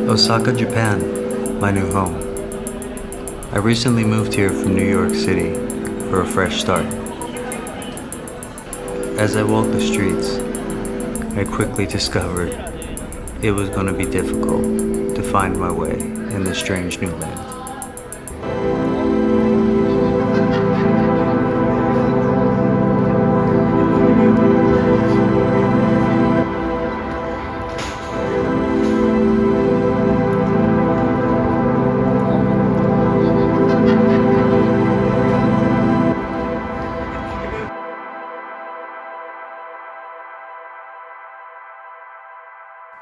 Osaka, Japan, my new home. I recently moved here from New York City for a fresh start. As I walked the streets, I quickly discovered it was going to be difficult to find my way in this strange new land.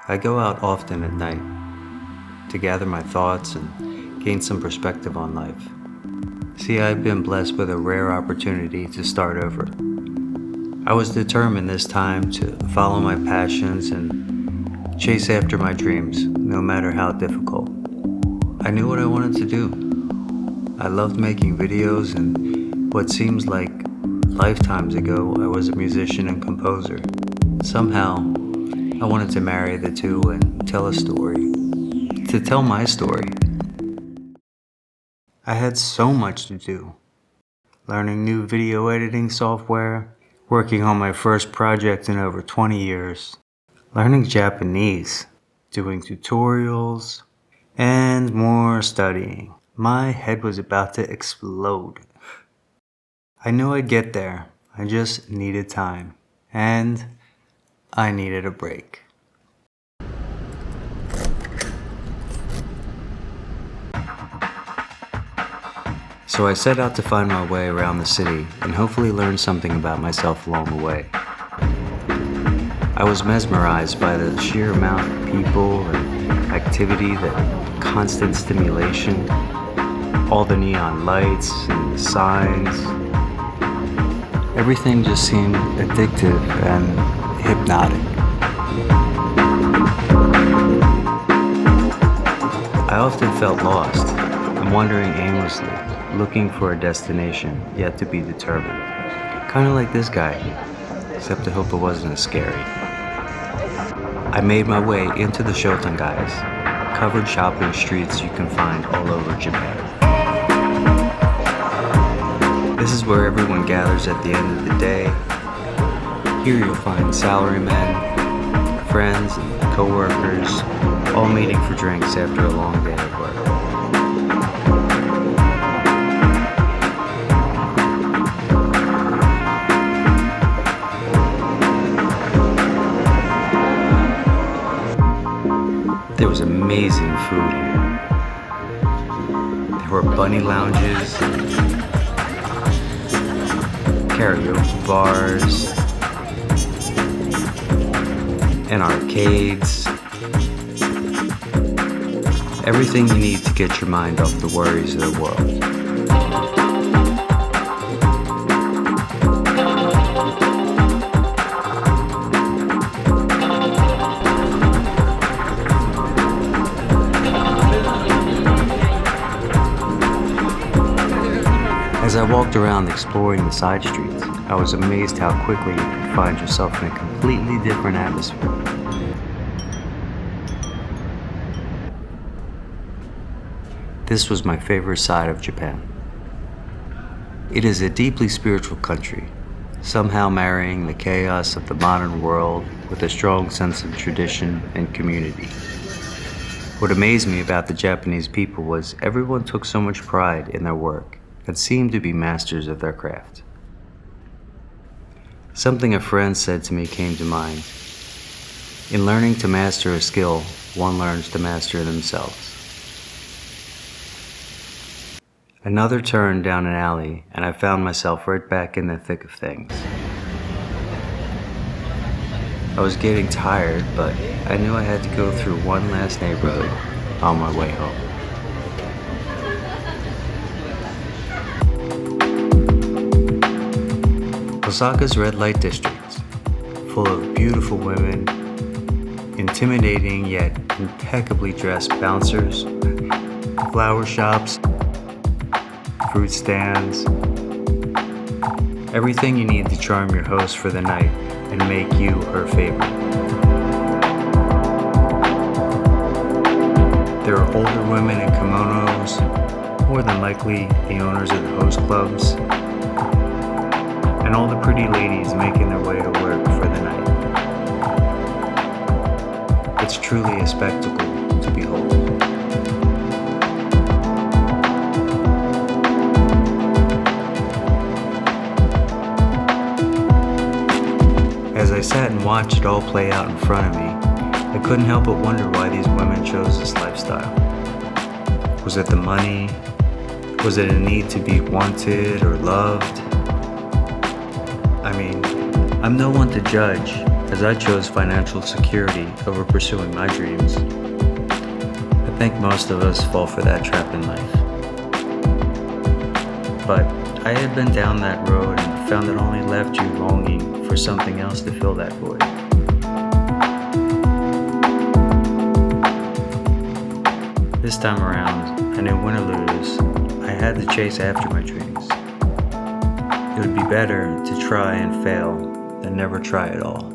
I go out often at night to gather my thoughts and gain some perspective on life. See, I've been blessed with a rare opportunity to start over. I was determined this time to follow my passions and chase after my dreams, no matter how difficult. I knew what I wanted to do. I loved making videos, and what seems like lifetimes ago, I was a musician and composer. Somehow, I wanted to marry the two and tell a story. To tell my story. I had so much to do. Learning new video editing software, working on my first project in over 20 years, learning Japanese, doing tutorials, and more studying. My head was about to explode. I knew I'd get there. I just needed time. And I needed a break. So I set out to find my way around the city and hopefully learn something about myself along the way. I was mesmerized by the sheer amount of people and activity, the constant stimulation, all the neon lights and the signs. Everything just seemed addictive and hypnotic. I often felt lost and wandering aimlessly, looking for a destination yet to be determined. Kind of like this guy, except I hope it wasn't as scary. I made my way into the Shotangais, covered shopping streets you can find all over Japan. This is where everyone gathers at the end of the day. Here you'll find salarymen, friends, and co-workers, all meeting for drinks after a long day of work. There was amazing food here. There were bunny lounges, karaoke bars, and arcades. Everything you need to get your mind off the worries of the world. As I walked around exploring the side streets, I was amazed how quickly you could find yourself in a completely different atmosphere. This was my favorite side of Japan. It is a deeply spiritual country, somehow marrying the chaos of the modern world with a strong sense of tradition and community. What amazed me about the Japanese people was everyone took so much pride in their work and seemed to be masters of their craft. Something a friend said to me came to mind. In learning to master a skill, one learns to master themselves. Another turn down an alley, and I found myself right back in the thick of things. I was getting tired, but I knew I had to go through one last neighborhood on my way home. Osaka's red light district, full of beautiful women, intimidating yet impeccably dressed bouncers, flower shops, fruit stands, everything you need to charm your host for the night and make you her favorite. There are older women in kimonos, more than likely the owners of the host clubs, and all the pretty ladies making their way to work for the night. It's truly a spectacle to behold. As I sat and watched it all play out in front of me, I couldn't help but wonder why these women chose this lifestyle. Was it the money? Was it a need to be wanted or loved? I mean, I'm no one to judge, as I chose financial security over pursuing my dreams. I think most of us fall for that trap in life. But I had been down that road and found it only left you longing for something else to fill that void. This time around, I knew win or lose, I had to chase after my dreams. It would be better to try and fail than never try at all.